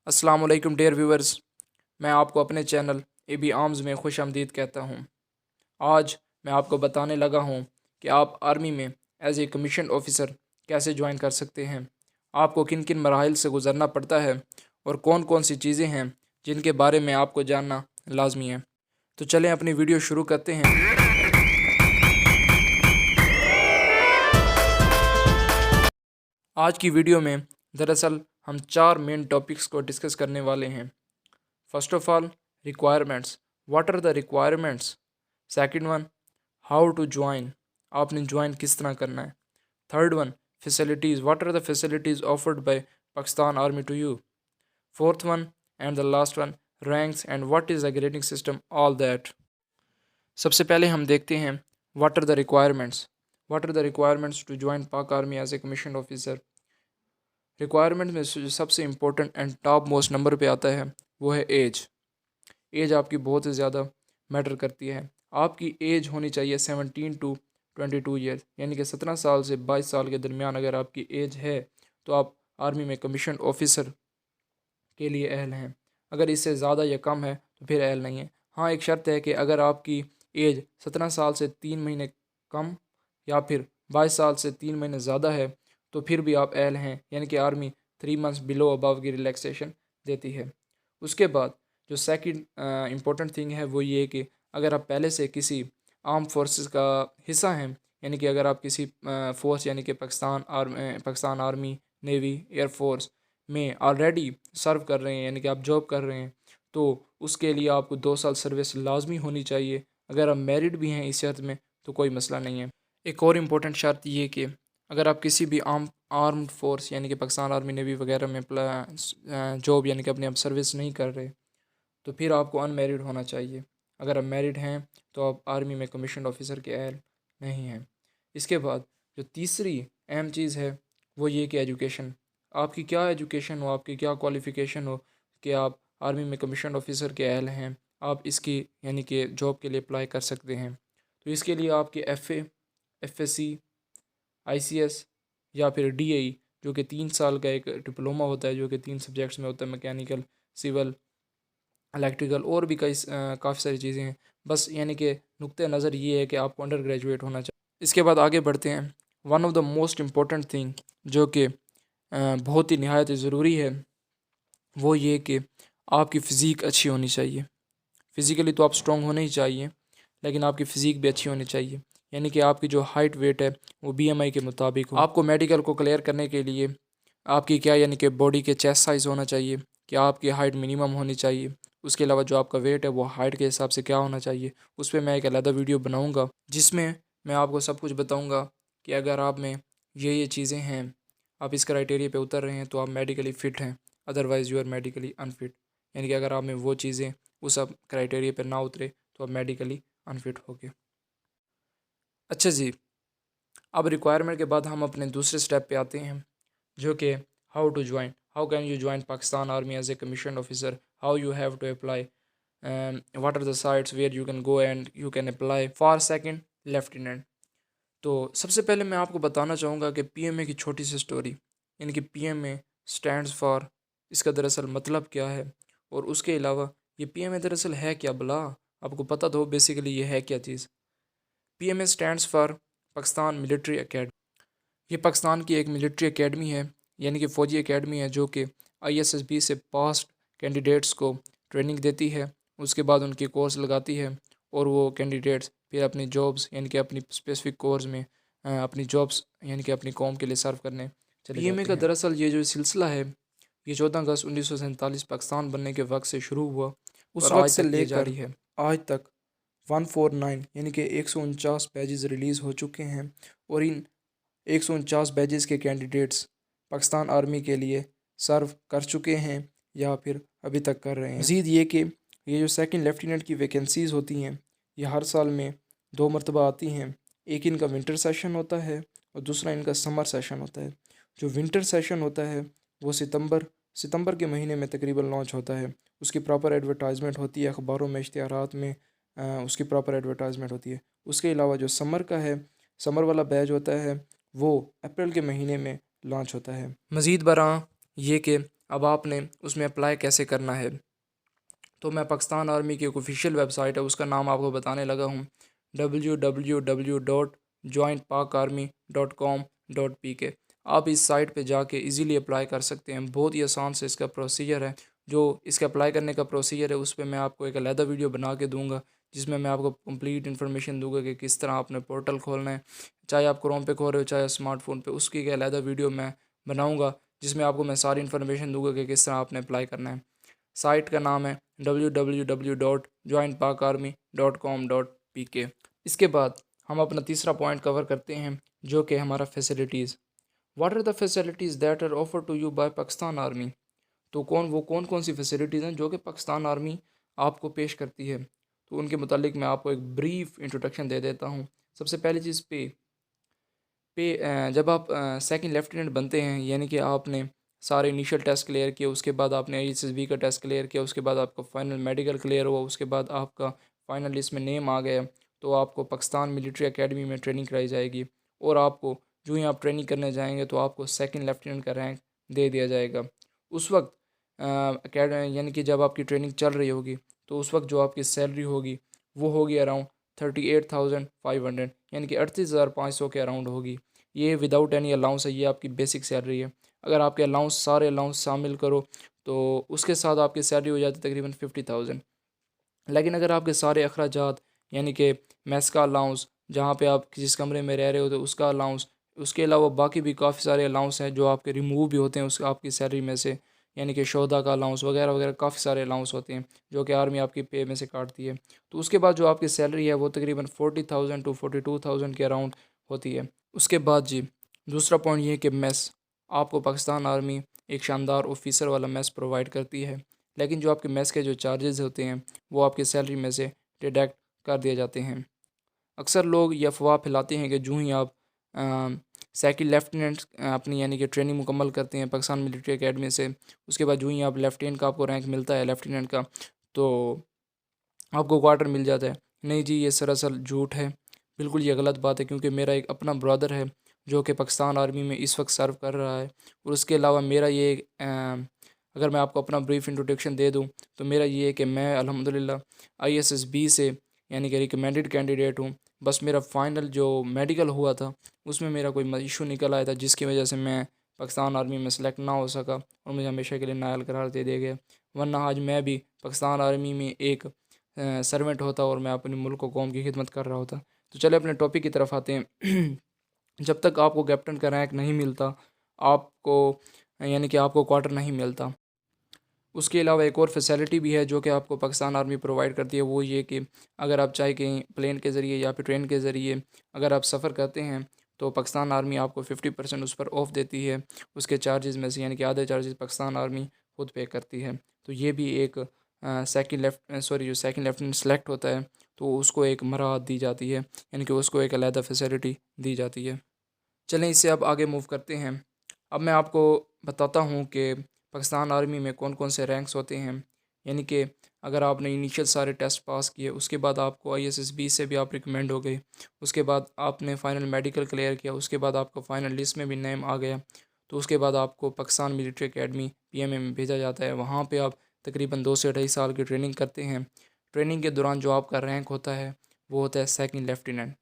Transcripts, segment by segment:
अस्सलाम वालेकुम dear viewers. मैं आपको अपने चैनल ए बी आर्म्स में खुश आमदीद कहता हूँ। आज मैं आपको बताने लगा हूँ कि आप आर्मी में एज ए कमीशन ऑफिसर कैसे ज्वाइन कर सकते हैं, आपको किन किन मराहिल से गुज़रना पड़ता है और कौन कौन सी चीज़ें हैं जिनके बारे में आपको जानना लाजमी है। तो चलें अपनी वीडियो शुरू करते हैं। आज की वीडियो में दरअसल हम 4 मेन टॉपिक्स को डिस्कस करने वाले हैं। First of all, requirements, what are the requirements. Second one, how to join, आपने ज्वाइन किस तरह करना है। Third one, facilities, what are the facilities offered by Pakistan army to you. Fourth one and the last one, ranks and what is the grading system, all that. सबसे पहले हम देखते हैं what are the requirements. What are the requirements to join Pak army as a commission officer. Requirement में जो सबसे important and top most number पे आता है वो है एज। एज आपकी बहुत ही ज़्यादा मैटर करती है। आपकी एज होनी चाहिए 17 to 22 ईयर, यानी कि 17 साल से 22 साल के दरमियान अगर आपकी एज है तो आप आर्मी में कमीशन ऑफिसर के लिए अहल हैं। अगर इससे ज़्यादा या कम है तो फिर अहल नहीं है। हाँ, एक शर्त है कि अगर आपकी एज 17 साल से 3 महीने कम या फिर 22 साल से 3 महीने ज़्यादा है तो फिर भी आप अहल हैं, यानी कि आर्मी 3 मंथ्स बिलो अबव की रिलैक्सेशन देती है। उसके बाद जो सेकंड इम्पोर्टेंट थिंग है वो ये कि अगर आप पहले से किसी आर्म फोर्सेस का हिस्सा हैं, यानी कि अगर आप किसी फोर्स यानी कि पाकिस्तान आर्मी, नेवी, एयरफोर्स में ऑलरेडी सर्व कर रहे हैं, यानी कि आप जॉब कर रहे हैं, तो उसके लिए आपको 2 साल सर्विस लाजमी होनी चाहिए। अगर आप मैरिड भी हैं इस शर्त में तो कोई मसला नहीं है। एक और इम्पोर्टेंट शर्त ये कि अगर आप किसी भी आर्म्ड फोर्स यानी कि पाकिस्तान आर्मी, नेवी वगैरह में जॉब यानी कि अपनी आप सर्विस नहीं कर रहे तो फिर आपको अनमैरिड होना चाहिए। अगर आप मैरिड हैं तो आप आर्मी में कमीशन ऑफिसर के अहल नहीं हैं। इसके बाद जो तीसरी अहम चीज़ है वो ये कि एजुकेशन, आपकी क्या एजुकेशन हो, आपकी क्या क्वालिफ़िकेशन हो कि आप आर्मी में कमीशन ऑफिसर के अहल हैं, आप इसकी यानी कि जॉब के लिए अप्लाई कर सकते हैं। तो इसके लिए आपके FA, FSC, ICS या फिर DAE जो कि 3 साल का एक डिप्लोमा होता है, जो कि 3 सब्जेक्ट्स में होता है, मैकेनिकल, सिविल, इलेक्ट्रिकल और भी काफ़ी सारी चीज़ें हैं। बस यानी कि नुक्ते नज़र ये है कि आपको अंडर ग्रेजुएट होना चाहिए। इसके बाद आगे बढ़ते हैं। One of the most important thing जो कि बहुत ही नहायत ज़रूरी है वो ये कि आपकी फ़िज़ीक अच्छी होनी चाहिए। फ़िज़िकली तो आप स्ट्रॉन्ग होने ही चाहिए, लेकिन आपकी फ़िज़ीक भी अच्छी होनी चाहिए, यानी कि आपकी जो हाइट वेट है वो BMI के मुताबिक हो। आपको मेडिकल को क्लियर करने के लिए आपकी क्या यानी कि बॉडी के चेस्ट साइज़ होना चाहिए कि आपकी हाइट मिनिमम होनी चाहिए। उसके अलावा जो आपका वेट है वो हाइट के हिसाब से क्या होना चाहिए, उस पर मैं एक अलग वीडियो बनाऊँगा जिसमें मैं आपको सब कुछ बताऊँगा कि अगर आप में ये चीज़ें हैं, आप इस क्राइटेरिया पे उतर रहे हैं तो आप मेडिकली फ़िट हैं, otherwise you are medically unfit. यानी कि अगर आप में वो चीज़ें उस सब क्राइटेरिया पे ना उतरे तो आप मेडिकली अनफिट हो गए। अच्छा जी, अब रिक्वायरमेंट के बाद हम अपने दूसरे स्टेप पे आते हैं जो कि how to join, how can you join Pakistan army as a commission officer, how you have to apply, what are the sites where you can go and you can apply for second lieutenant. तो सबसे पहले मैं आपको बताना चाहूँगा कि PMA की छोटी सी स्टोरी, यानी कि PMA स्टैंड्स फॉर, इसका दरअसल मतलब क्या है और उसके अलावा ये PMA दरअसल है क्या भला, आपको पता तो हो बेसिकली ये है क्या चीज़। PMA stands for Pakistan military academy. ये पाकिस्तान की एक मिलिट्री एकेडमी है, यानी कि फ़ौजी एकेडमी है जो कि ISSB से पास्ट कैंडिडेट्स को ट्रेनिंग देती है, उसके बाद उनकी कोर्स लगाती है और वो कैंडिडेट्स फिर अपनी जॉब्स यानी कि अपनी स्पेसिफिक कोर्स में अपनी जॉब्स यानी कि अपनी कौम के लिए सर्व करने चले PMA जाते का हैं। दरअसल ये जो सिलसिला है ये 14 अगस्त 1947 पाकिस्तान बनने के वक्त से शुरू हुआ, उस वक्त से लेकर जारी है आज तक 149 यानी कि 149 पेजेस रिलीज़ हो चुके हैं और इन 149 बैजेस के कैंडिडेट्स पाकिस्तान आर्मी के लिए सर्व कर चुके हैं या फिर अभी तक कर रहे हैं। मज़ीद ये कि ये जो सेकंड लेफ्टिनेंट की वैकेंसीज़ होती हैं ये हर साल में 2 मरतबा आती हैं। एक इनका विंटर सेशन होता है और दूसरा इनका समर सेशन होता है। जो विंटर सेशन होता है वो सितंबर के महीने में तकरीबन लॉन्च होता है। उसकी प्रॉपर एडवर्टाइजमेंट होती है अखबारों में, इश्तिहारात में, उसकी प्रॉपर एडवर्टाइजमेंट होती है। उसके अलावा जो समर का है, समर वाला बैच होता है वो अप्रैल के महीने में लॉन्च होता है। मज़ीद बरां ये कि अब आपने उसमें अप्लाई कैसे करना है। तो मैं पाकिस्तान आर्मी की एक ऑफिशियल वेबसाइट है उसका नाम आपको बताने लगा हूँ, www.jointpakarmy.com.pk। आप इस साइट पे जाके इजीली अप्लाई कर सकते हैं। बहुत ही आसान से इसका प्रोसीजर है। जो इसका अप्लाई करने का प्रोसीजर है उस पर मैं आपको एक अलहदा वीडियो बना के दूंगा, जिसमें मैं आपको कंप्लीट इन्फॉर्मेशन दूंगा कि किस तरह आपने पोर्टल खोलना है। चाहे आप क्रोम पे खोल रहे हो चाहे स्मार्टफोन पे, उसकी एक अलहदा वीडियो मैं बनाऊँगा जिसमें आपको मैं सारी इन्फॉर्मेशन दूंगा कि किस तरह आपने अप्लाई करना है। साइट का नाम है www.jointpakarmy.com.pk। इसके बाद हम अपना तीसरा पॉइंट कवर करते हैं, जो कि हमारा facilities. What are the facilities that are offer to you by Pakistan army. तो कौन कौन सी फैसिलिटीज़ हैं जो कि पाकिस्तान आर्मी आपको पेश करती है। तो उनके मुतालिक मैं आपको एक ब्रीफ इंट्रोडक्शन दे देता हूँ। सबसे पहली चीज़ जब आप सेकंड लेफ्टिनेंट बनते हैं, यानी कि आपने सारे इनिशियल टेस्ट क्लियर किए, उसके बाद आपने ISSB का टेस्ट क्लियर किया, उसके बाद आपका फाइनल मेडिकल क्लियर हुआ, उसके बाद आपका फाइनल लिस्ट में नेम आ गया, तो आपको पाकिस्तान मिलिट्री एकेडमी में ट्रेनिंग कराई जाएगी। और आपको जो ही आप ट्रेनिंग करने जाएंगे तो आपको सेकंड लेफ्टिनेंट का रैंक दे दिया जाएगा। उस वक्त यानी कि जब आपकी ट्रेनिंग चल रही होगी तो उस वक्त जो आपकी सैलरी होगी वो होगी अराउंड 38,500, यानी कि 38,500 के अराउंड होगी। ये विदाउट एनी अलाउंस है, ये आपकी बेसिक सैलरी है। अगर आपके अलाउंस सारे अलाउंस शामिल करो तो उसके साथ आपकी सैलरी हो जाती है तकरीबन 50,000। लेकिन अगर आपके सारे अखराजात, यानी कि मेस का अलाउंस, जहाँ पे आप जिस कमरे में रह रहे हो तो उसका अलाउंस, उसके अलावा बाकी भी काफ़ी सारे अलाउंस हैं जो आपके रिमूव भी होते हैं उस आपकी सैलरी में से, यानी कि शोधा का अलाउंस वगैरह वगैरह, काफ़ी सारे अलाउंस होते हैं जो कि आर्मी आपकी पे में से काटती है। तो उसके बाद जो आपकी सैलरी है वो तकरीबन 40,000 टू 42,000 के अराउंड होती है। उसके बाद जी दूसरा पॉइंट ये है कि मेस, आपको पाकिस्तान आर्मी एक शानदार ऑफिसर वाला मेस प्रोवाइड करती है। लेकिन जो आपके मेस के जो चार्जेस होते हैं वो आपकी सैलरी में से डिडक्ट कर दिए जाते हैं। अक्सर लोग ये अफवाह फैलाते हैं कि जो ही आप सेकंड लेफ्टिनेंट अपनी यानी कि ट्रेनिंग मुकम्मल करते हैं पाकिस्तान मिलिट्री एकेडमी से, उसके बाद जो ही आप लेफ्टिनेंट का आपको रैंक मिलता है लेफ्टिनेंट का, तो आपको क्वार्टर मिल जाता है। नहीं जी, ये सरासर झूठ है। बिल्कुल ये गलत बात है, क्योंकि मेरा एक अपना ब्रदर है जो कि पाकिस्तान आर्मी में इस वक्त सर्व कर रहा है। और उसके अलावा मेरा ये अगर मैं आपको अपना ब्रीफ इंट्रोडक्शन दे दूं तो मेरा ये है कि मैं अल्हम्दुलिल्लाह ISSB से यानी कि रिकमेंडेड कैंडिडेट हूँ। बस मेरा फ़ाइनल जो मेडिकल हुआ था उसमें मेरा कोई इशू निकल आया था, जिसकी वजह से मैं पाकिस्तान आर्मी में सेलेक्ट ना हो सका और मुझे हमेशा के लिए नाअहल करार दे दिया गया। वरना आज मैं भी पाकिस्तान आर्मी में एक सर्वेंट होता और मैं अपने मुल्क को कौम की खिदमत कर रहा होता। तो चले अपने टॉपिक की तरफ आते हैं। जब तक आपको कैप्टन का रैंक नहीं मिलता, आपको यानी कि आपको क्वार्टर नहीं मिलता। उसके अलावा एक और फैसिलिटी भी है जो कि आपको पाकिस्तान आर्मी प्रोवाइड करती है, वो ये कि अगर आप चाहे कहीं प्लेन के ज़रिए या फिर ट्रेन के ज़रिए अगर आप सफ़र करते हैं तो पाकिस्तान आर्मी आपको 50% उस पर ऑफ देती है उसके चार्जेस में से, यानी कि आधे चार्जेस पाकिस्तान आर्मी खुद पे करती है। तो ये भी एक जो सेकंड लेफ्टिनेंट सेलेक्ट होता है तो उसको एक मराहत दी जाती है, यानी कि उसको एक अलहदा फैसिलिटी दी जाती है। चलें इससे अब आगे मूव करते हैं। अब मैं आपको बताता हूँ कि पाकिस्तान आर्मी में कौन कौन से रैंक्स होते हैं। यानी कि अगर आपने इनिशियल सारे टेस्ट पास किए, उसके बाद आपको ISSB से भी आप रिकमेंड हो गए, उसके बाद आपने फ़ाइनल मेडिकल क्लियर किया, उसके बाद आपका फ़ाइनल लिस्ट में भी नेम आ गया, तो उसके बाद आपको पाकिस्तान मिलिट्री एकेडमी PMA में भेजा जाता है। वहाँ पर आप तकरीबन 2 से 2.5 साल की ट्रेनिंग करते हैं। ट्रेनिंग के दौरान जो आपका रैंक होता है वो होता है सेकंड लेफ्टिनेंट।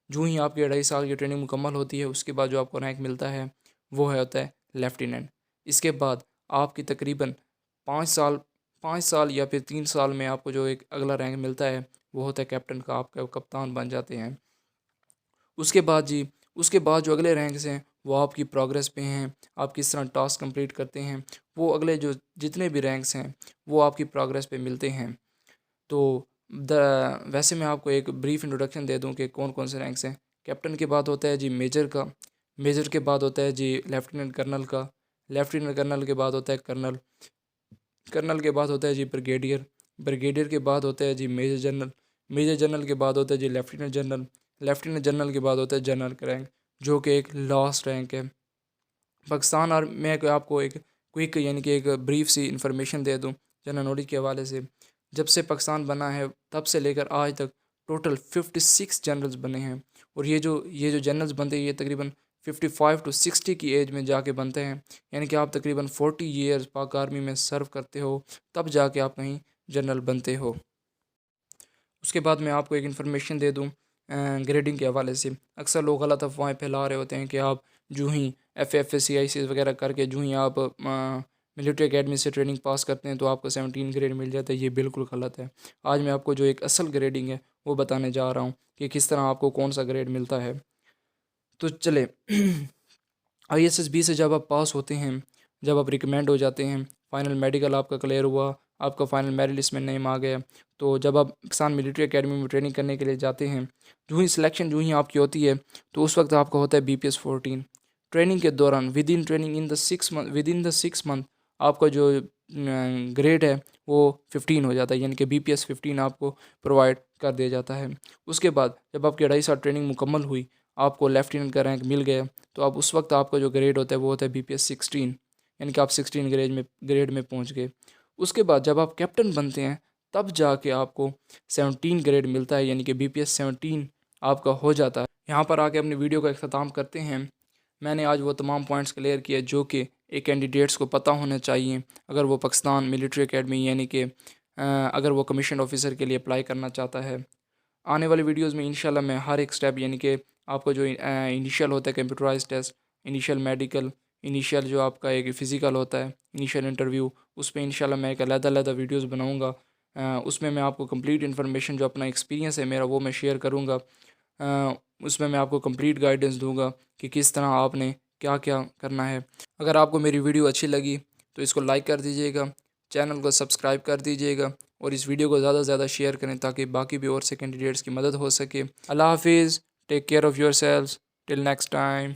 जो ही आपकी 2.5 साल की ट्रेनिंग मुकम्मल होती है उसके बाद जो आपको रैंक मिलता है वो है होता है लेफ्टिनेंट। इसके बाद आपकी तकरीबन 5 साल 5 साल या फिर 3 साल में आपको जो एक अगला रैंक मिलता है वो होता है कैप्टन का, आपका कप्तान बन जाते हैं। उसके बाद जी उसके बाद जो अगले रैंक्स हैं वो आपकी प्रोग्रेस पे हैं, आप किस तरह टास्क कंप्लीट करते हैं। वो अगले जो जितने भी रैंक्स हैं वो आपकी प्रोग्रेस पे मिलते हैं। तो वैसे मैं आपको एक ब्रीफ इंट्रोडक्शन दे दूं कि कौन कौन से रैंक्स हैं। कैप्टन के बाद होता है जी मेजर का, मेजर के बाद होता है जी लेफ्टिनेंट कर्नल का, लेफ्टिनेंट कर्नल के बाद होता है कर्नल, कर्नल के बाद होता है जी ब्रिगेडियर, ब्रिगेडियर के बाद होता है जी मेजर जनरल, मेजर जनरल के बाद होता है जी लेफ्टिनेंट जनरल, लेफ्टिनेंट जनरल के बाद होता है जनरल का रैंक, जो कि एक लास्ट रैंक है। पाकिस्तान आर्मी में आपको एक क्विक यानी कि एक ब्रीफ सी इंफॉर्मेशन दे दूं जनरल नॉलेज के हवाले से। जब से पाकिस्तान बना है तब से लेकर आज तक टोटल 56 जनरल्स बने हैं। और ये जो जनरल्स बनते हैं ये तकरीबन 55 to 60 की एज में जाके बनते हैं, यानी कि आप तकरीबन 40 ईयर्स पाक आर्मी में सर्व करते हो, तब जाके आप कहीं जनरल बनते हो। उसके बाद मैं आपको एक इन्फॉर्मेशन दे दूँ ग्रेडिंग के हवाले से। अक्सर लोग गलत अफवाहें फैला रहे होते हैं कि आप जूँ ही FFSCIC वगैरह करके जूँ ही आप मिलिट्री एकेडमी से ट्रेनिंग पास करते हैं तो आपको 17 ग्रेड मिल जाता है। ये बिल्कुल गलत है। आज मैं आपको जो एक असल ग्रेडिंग है वो बताने जा रहा हूँ कि किस तरह आपको कौन सा ग्रेड मिलता है। तो चले ISSB से जब आप पास होते हैं, जब आप रिकमेंड हो जाते हैं, फाइनल मेडिकल आपका क्लियर हुआ, आपका फाइनल मेरिट लिस्ट में नेम आ गया, तो जब आप किसान मिलिट्री एकेडमी में ट्रेनिंग करने के लिए जाते हैं, जो ही सिलेक्शन जो ही आपकी होती है, तो उस वक्त आपका होता है BPS 14। ट्रेनिंग के दौरान with in training in the 6 month आपका जो ग्रेड है वो 15 हो जाता है, यानी कि BPS 15 आपको प्रोवाइड कर दिया जाता है। उसके बाद जब आपकी 2.5 साल ट्रेनिंग मुकम्मल हुई, आपको लेफ्टिनेंट का रैंक मिल गया, तो अब उस वक्त आपका जो ग्रेड होता है वो होता है BPS 16, यानी कि आप 16 ग्रेड में पहुंच गए। उसके बाद जब आप कैप्टन बनते हैं तब जाके आपको 17 ग्रेड मिलता है, यानी कि BPS 17 आपका हो जाता है। यहाँ पर आके अपनी वीडियो का अख्ताम करते हैं। मैंने आज वो तमाम पॉइंट्स क्लियर किए जो कि एक कैंडिडेट्स को पता होना चाहिए अगर वो पाकिस्तान मिलिट्री एकेडमी यानी कि अगर वो कमीशन ऑफिसर के लिए अप्लाई करना चाहता है। आने वाली वीडियोस में इंशाल्लाह मैं हर एक स्टेप, यानी कि आपको जो इनिशियल होता है computerize test, initial medical, initial जो आपका एक फ़िज़िकल होता है, इनिशियल इंटरव्यू, उस पर इंशाल्लाह मैं एक अलग-अलग वीडियोस बनाऊंगा। उसमें मैं आपको कंप्लीट इन्फॉर्मेशन जो अपना एक्सपीरियंस है मेरा वो मैं शेयर करूंगा। उसमें मैं आपको कंप्लीट गाइडेंस दूंगा कि किस तरह आपने क्या क्या करना है। अगर आपको मेरी वीडियो अच्छी लगी तो इसको लाइक कर दीजिएगा, चैनल को सब्सक्राइब कर दीजिएगा और इस वीडियो को ज़्यादा से ज़्यादा शेयर करें ताकि बाकी भी और से कैंडिडेट्स की मदद हो सके। अल्लाह हाफिज़, take care of your selves, till next time.